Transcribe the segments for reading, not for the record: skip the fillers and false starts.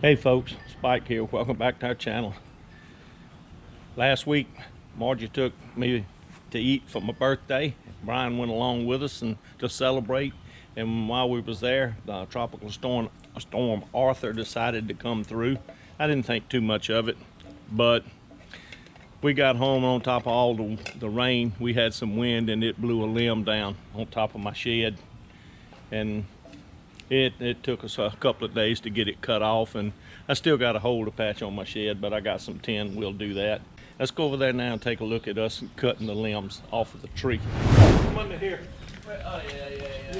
Hey folks, Spike here. Welcome back to our channel. Last week, Margie took me to eat for my birthday. Brian went along with us and to celebrate. And while we was there, the tropical storm Arthur decided to come through. I didn't think too much of it, but we got home, on top of all the rain, we had some wind and it blew a limb down on top of my shed. And it took us a couple of days to get it cut off, and I still got a holder patch on my shed, but I got some tin. We'll do that. Let's go over there now and take a look at us cutting the limbs off of the tree. Come under here. Oh, yeah.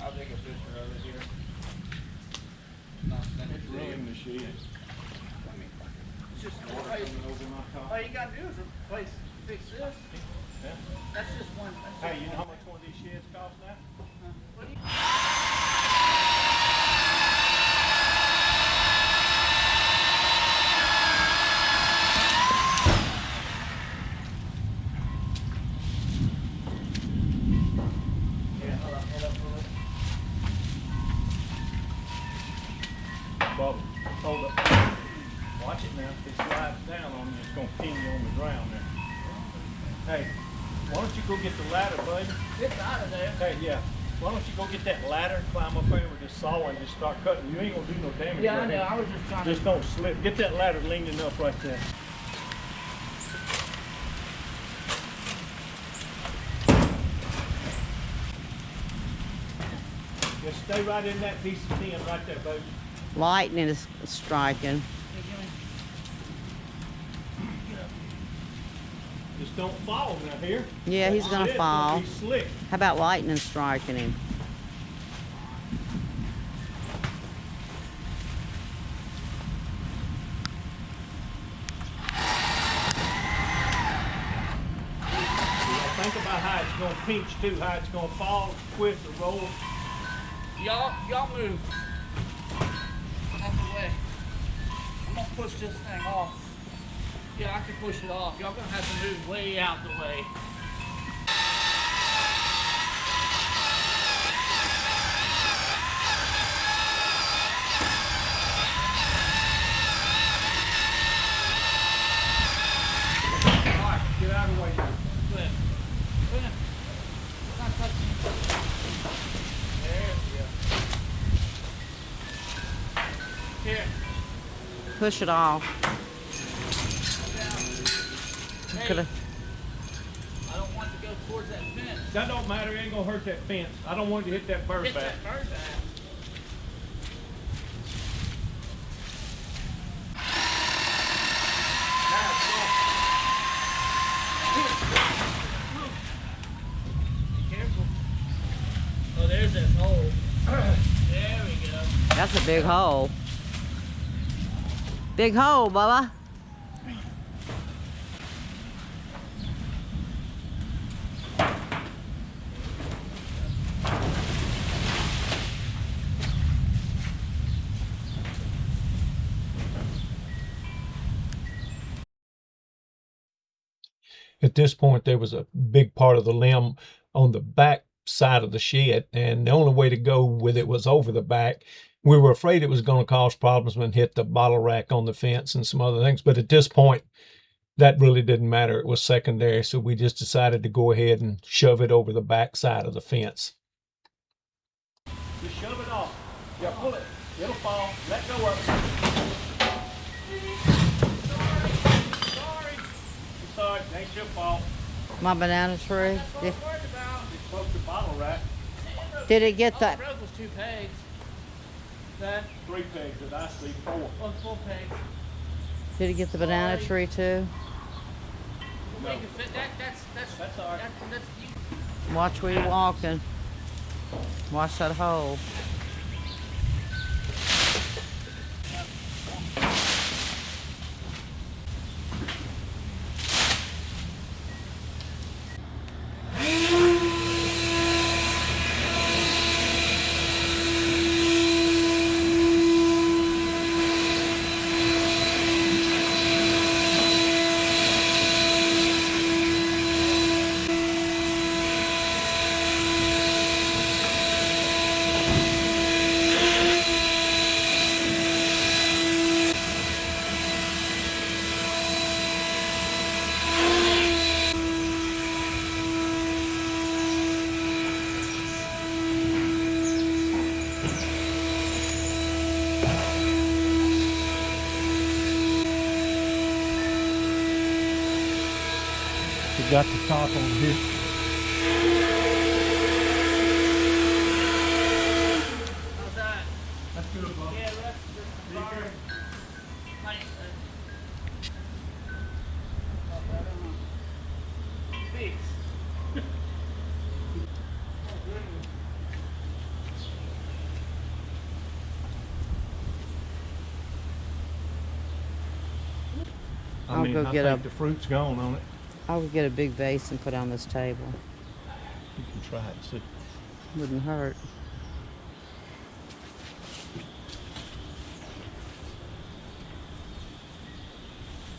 I'll take a picture of it here. It's really in the shed. It's just all you gotta do is fix this. Yeah. That's just one. Hey, you know how much one of these sheds cost now? What do you Bubba, hold up. Watch it now. If it slides down on you, it's going to pin you on the ground there. Hey, why don't you go get the ladder, buddy? It's out of there. Hey, yeah. Why don't you go get that ladder, climb up there with this saw and just start cutting? You ain't going to do no damage. Yeah, I right know. here. I was just trying Just don't slip. Get that ladder leaning up right there. Just stay right in that piece of tin right there, baby. Lightning is striking. Just don't fall now here. Yeah, he's gonna It's fall. be slick. How about lightning striking him? Yeah, think about how it's gonna pinch too, how it's gonna fall, twist, or roll. Y'all move out the way. I'm gonna push this thing off. Yeah, I can push it off. Y'all gonna have to move way out the way. Alright, get out of the way now. Good. Good. It's not touching. There we go. Here. Push it off. Hey, Could've- I don't want to go towards that fence. That don't matter, it ain't gonna hurt that fence. I don't want it to hit that bird Hit back. that bird back. Now it's Be careful. Oh, there's that hole. There we go. That's a big hole. Big hole, Bubba. At this point, there was a big part of the limb on the back side of the shed, and the only way to go with it was over the back. We were afraid it was going to cause problems when it hit the bottle rack on the fence and some other things, but at this point, that really didn't matter. It was secondary, so we just decided to go ahead and shove it over the back side of the fence. just shove it off. Yeah, pull it. It'll fall. Let go of it. Sorry. It's alright, it ain't your fault. My banana tree. That's what I'm worried about. It's supposed to bottle rack. Did it get All that? it broke was 2 pegs. That 3 pegs that I see, 4. was 4 pegs. Did it get the banana tree too? We'll make it fit. That's all right. That's you. Watch where you're walking. Watch that hole. We got the top on here. How's that? That's good, bud. Yeah, rest of the bar. Fixed. I'll go get think a- the fruit's gone on it. I would get a big vase and put on this table. You can try it, see. Wouldn't hurt.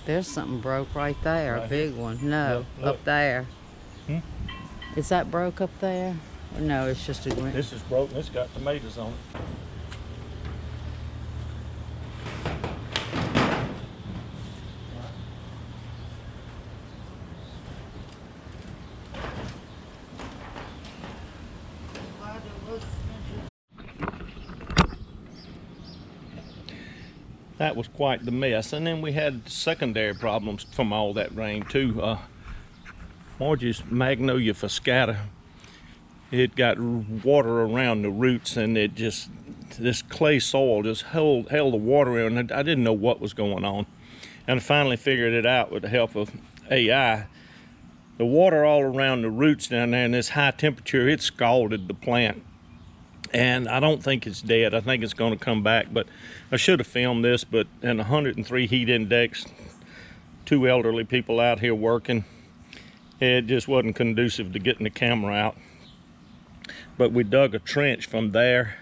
There's something broke right there, a Right big one. No, Look. up there. Hmm? Is that broke up there? Or no, it's just a green. This is broken. It's got tomatoes on it. That was quite the mess. And then we had secondary problems from all that rain too. Margie's Magnolia Fuscata, it got water around the roots, and it just, this clay soil just held the water in, and I didn't know what was going on. And I finally figured it out with the help of AI. The water all around the roots down there in this high temperature, it scalded the plant. And I don't think it's dead. I think it's going to come back, but I should have filmed this, but in 103 heat index, 2 elderly people out here working, it just wasn't conducive to getting the camera out. But we dug a trench from there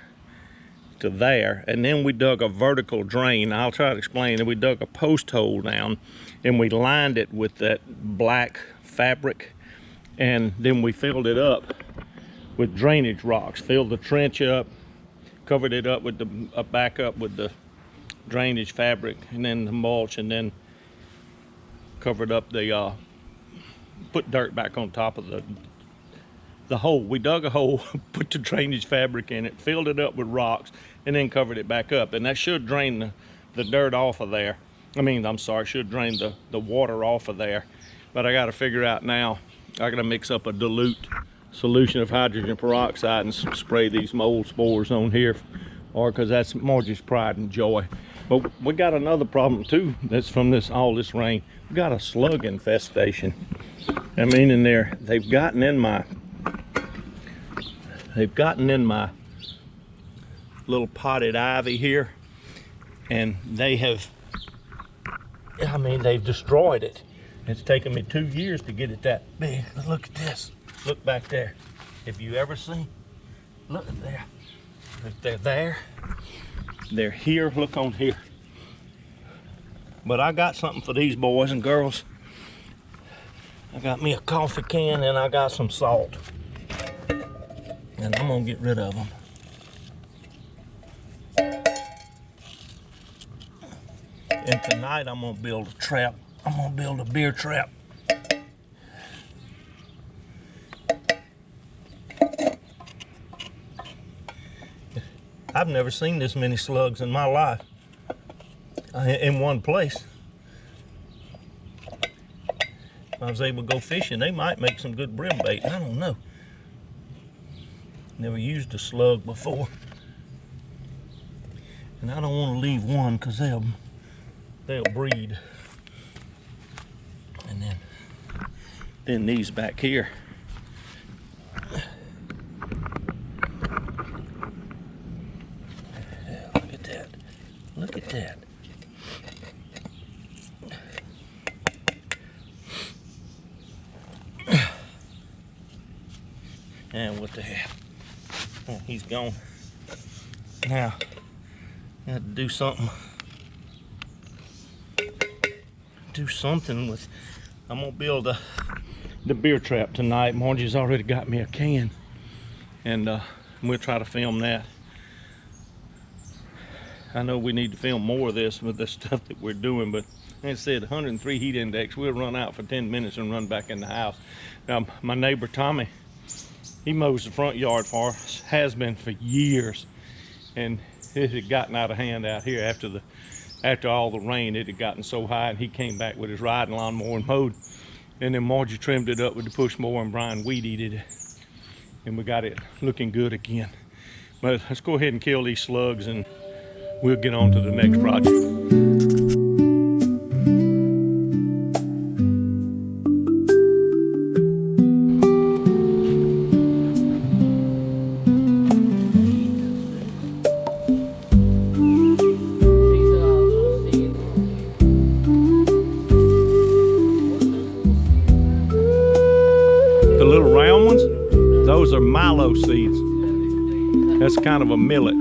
to there, and then we dug a vertical drain. I'll try to explain it. We dug a post hole down, and we lined it with that black fabric, and then we filled it up with drainage rocks. Filled the trench up, covered it up with the back up with the drainage fabric, and then the mulch, and then covered up the put dirt back on top of the hole. We dug a hole, put the drainage fabric in it, filled it up with rocks, and then covered it back up. And that should drain the dirt off of there. Should drain the water off of there. But I got to figure out now, I got to mix up a dilute solution of hydrogen peroxide and spray these mold spores on here, or because that's Margie's pride and joy. But we got another problem too that's from all this rain. We got a slug infestation. I mean, in there, they've gotten in my little potted ivy here, and they've destroyed it. It's taken me 2 years to get it that big. Look at this. Look back there. Have you ever seen? Look at there. They're there. They're here. Look on here. But I got something for these boys and girls. I got me a coffee can, and I got some salt. And I'm gonna get rid of them. And tonight I'm gonna build a trap. I'm gonna build a beer trap. I've never seen this many slugs in my life in one place. If I was able to go fishing, they might make some good brim bait. I don't know. Never used a slug before. And I don't want to leave one because they'll breed. And then these back here. Look at that. Look at that. And what the hell? Oh, he's gone. Now, I have to do something. Do something with. I'm gonna build the beer trap tonight. Margie's already got me a can, and we'll try to film that. I know we need to film more of this with the stuff that we're doing, but like I said, 103 heat index. We'll run out for 10 minutes and run back in the house. Now, my neighbor Tommy, he mows the front yard for us, has been for years. and it had gotten out of hand out here after all the rain. It had gotten so high, and he came back with his riding lawnmower and mowed. And then Margie trimmed it up with the push mower, and Brian weed-eated it. And we got it looking good again. But let's go ahead and kill these slugs, and we'll get on to the next project. The little round ones, those are milo seeds. That's kind of a millet.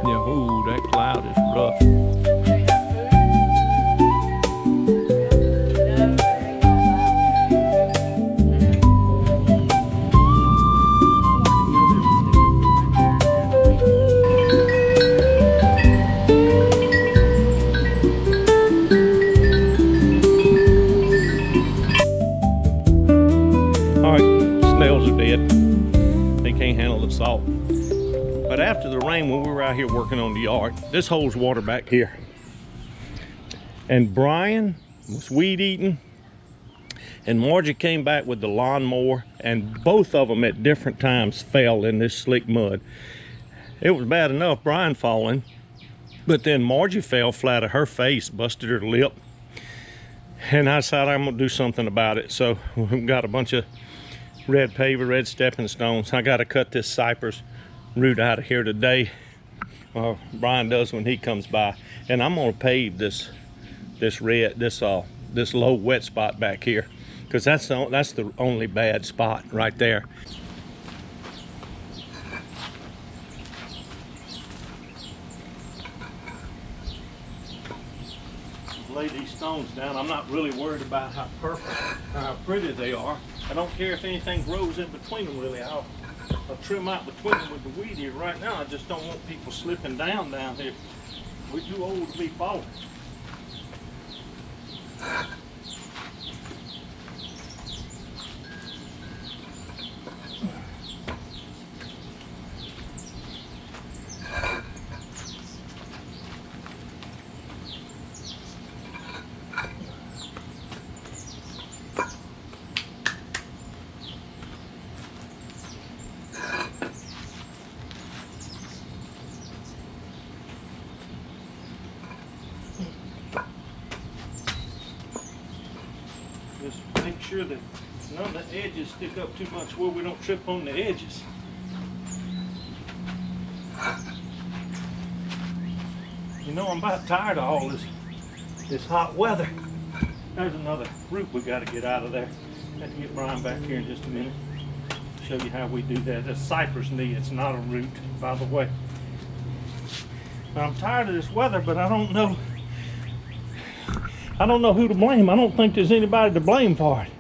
Yeah, ooh, that cloud is rough. All right, snails are dead. They can't handle the salt. But after the rain, when we were out here working on the yard, this holds water back here. And Brian was weed eating, and Margie came back with the lawnmower, and both of them at different times fell in this slick mud. It was bad enough Brian falling, but then Margie fell flat on her face, busted her lip. And I decided I'm gonna do something about it. So we've got a bunch of red paver, red stepping stones. I gotta cut this cypress root out of here today. Brian does when he comes by. And I'm gonna pave this low wet spot back here, because that's the only bad spot right there. Lay these stones down. I'm not really worried about how perfect, how pretty they are. I don't care if anything grows in between them, really. I'll trim out between them with the weed eater. Right now, I just don't want people slipping down here. We're too old to be falling. Just make sure that none of the edges stick up too much where we don't trip on the edges. You know, I'm about tired of all this hot weather. There's another root we got to get out of there. Have to get Brian back here in just a minute. Show you how we do that. That's cypress knee. It's not a root, by the way. Now, I'm tired of this weather, but I don't know who to blame. I don't think there's anybody to blame for it,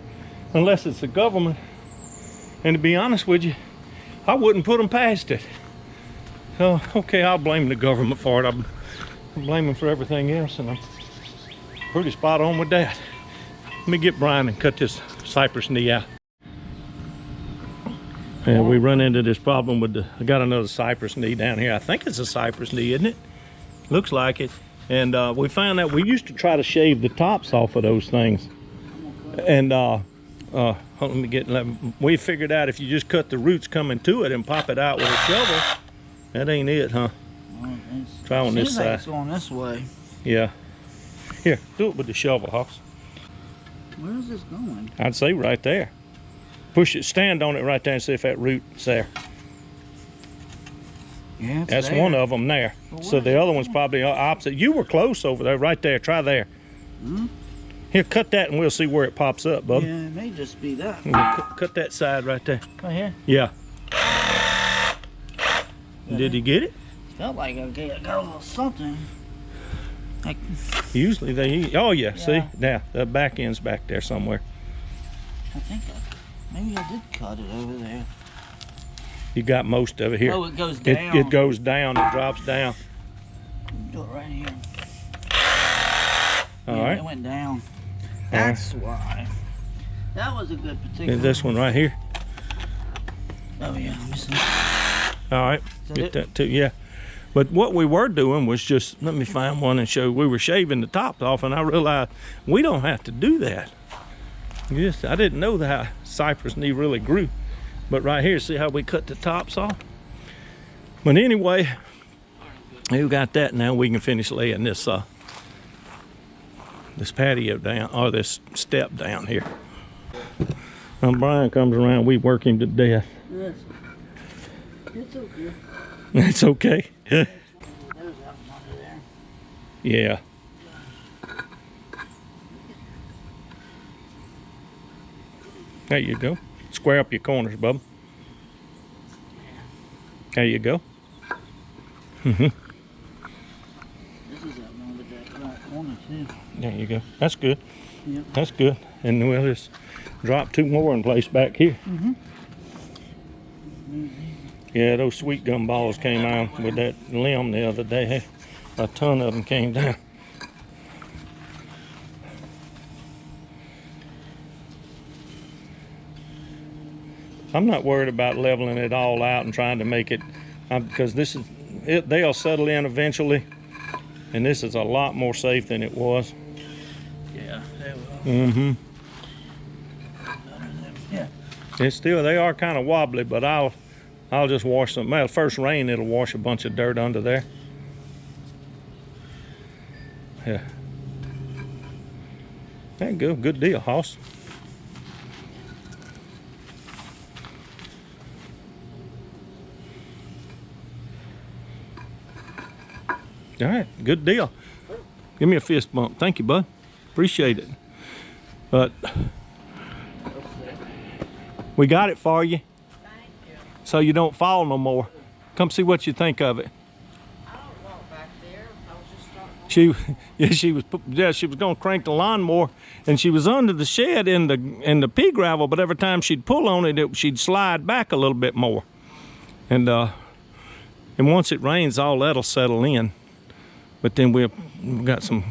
unless it's the government. And to be honest with you, I wouldn't put them past it. So, okay, I'll blame the government for it. I'm blaming for everything else, and I'm pretty spot on with that. Let me get Brian and cut this cypress knee out. And we run into this problem with I got another cypress knee down here. I think it's a cypress knee, isn't it? Looks like it. And we found that we used to try to shave the tops off of those things. And we figured out if you just cut the roots coming to it and pop it out with a shovel, that ain't it, huh? Well, Try on this side. It's going this way. Yeah. Here, do it with the shovel, Hawks. Where is this going? I'd say right there. Push it, stand on it right there and see if that root's there. Yeah, That's there. One of them there. So the other one's probably opposite. You were close over there, right there. Try there. Here, cut that and we'll see where it pops up, bub. Yeah, it may just be that. Cut that side right there. Right here. Yeah. Did he get it? Felt like I got a little something. Like, Usually they, oh yeah, see? Yeah. Now, the back end's back there somewhere. I think maybe I did cut it over there. You got most of it here. Oh, it goes down. It goes down, it drops down. Do it right here. All Yeah, right. It went down. That's why. That was a good particular. And this one right here. Oh yeah, let me see. All right, that get it? that too, yeah. But what we were doing was just, let me find one and show, we were shaving the tops off, and I realized we don't have to do that. Yes, I didn't know that how cypress knee really grew. But right here, see how we cut the tops off? But anyway, we got that now. We can finish laying this patio down, or this step down here. When Brian comes around, we work him to death. Yes. It's okay. It's okay. There's that one under there. Yeah. There you go. Square up your corners, bub. There you go. This is that one with that right corner too. There you go. That's good. Yep. That's good. And we'll just drop two more in place back here. Yeah, those sweet gum balls came out with that limb the other day. A ton of them came down. I'm not worried about leveling it all out and trying to make it, because this is, they'll settle in eventually, and this is a lot more safe than it was. Yeah, there we go. Mm-hmm. Yeah. It's still, they are kind of wobbly, but I'll just wash them. Well, first rain, it'll wash a bunch of dirt under there. Yeah. There you go. Good deal, Hoss. All right, good deal. Give me a fist bump. Thank you, bud. Appreciate it. But we got it for you. So you don't fall no more. Come see what you think of it. I don't walk back there. I was just starting. She was gonna crank the lawnmower, and she was under the shed in the pea gravel, but every time she'd pull on it, she'd slide back a little bit more. And once it rains, all that'll settle in. But then we've got some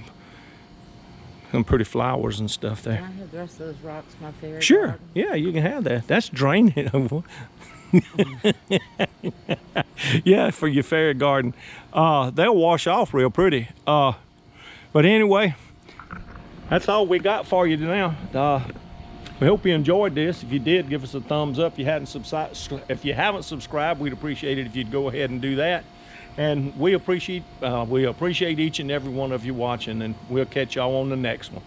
pretty flowers and stuff Can there. I have the rest of those rocks, my favorite? Sure, garden? yeah, you can have that. That's draining. Yeah, for your fairy garden. They'll wash off real pretty. But anyway, that's all we got for you now. We hope you enjoyed this. If you did, give us a thumbs up. If you haven't subscribed, we'd appreciate it if you'd go ahead and do that. And we appreciate each and every one of you watching, and we'll catch y'all on the next one.